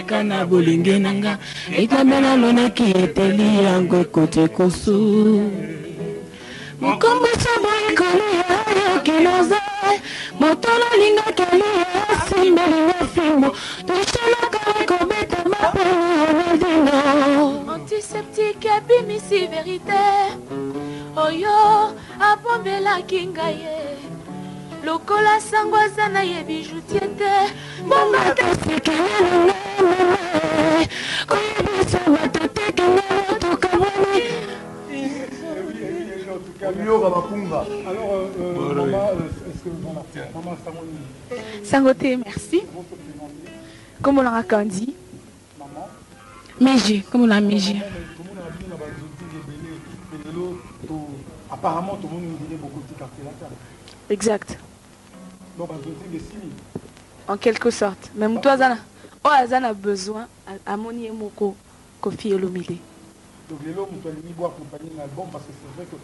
Kana bolinge nanga itamena lona ki eteli yango kote kosu mokombo sabo ikoli ya kinoza motola linga kali ya simbeli ya fimbo toshana kare kobeta mapeno antiseptique abimisi vérité oyo abombela kingaye lokola sangwa zana ye bijoutier te bonga tasikele koyebisa batoteke nga tokamoni. Alors, maman, est-ce que maman Sangote, merci. Comme on l'a dit. Maman. Méji, comme on l'a Méji. Apparemment, tout le monde nous dit beaucoup de quartier là. Exact. Donc, en quelque sorte. Même toi, Zana. Oh, Zana a besoin à monier moko Kofi Olomide. Donc, les lots, nous allons boire accompagner l'album parce que c'est vrai que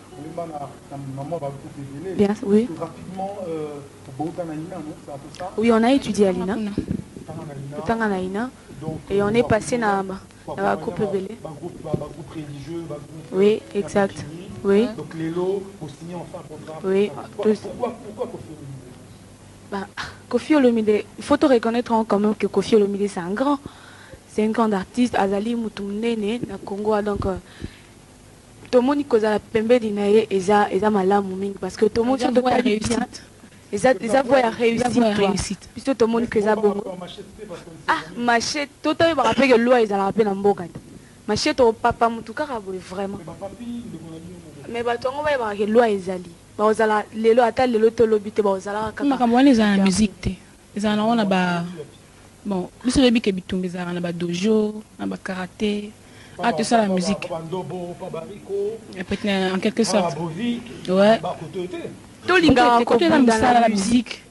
maman va vous révéler. Bien, oui. Rapidement, oui, on a étudié à l'INA. Et on est passé dans la coupe Bélé. Groupe religieux, oui, exact. Oui. Donc, les lots, pour signer enfin un contrat. Oui. Pourquoi Kofi Olomide? Kofi Olomide, il faut te reconnaître quand même que Kofi Olomide c'est un grand. C'est un grand artiste. Azali Mutumnene na Congo donc tout le monde qui a pembe dinaye eza malamu parce que tout le monde a réussi. Ils ont réussi. Puisque tout le monde qui a bon. Ah, machette, tout le monde rappelle que loi ils ont rappelé en boka. Machette au papa mutuka vraiment. Mais batongo ba ba que loi ezali. Ba ozala lelo ata lelo to lobite ba ozala kaka. Mais comme on les a la musique té. Ils en ont ba bon, monsieur le bique bitumbe za na ba dojo, na ba karaté. Ah, tout ça la musique. En quelque sorte. Ouais. Tout l'inga côté la musique.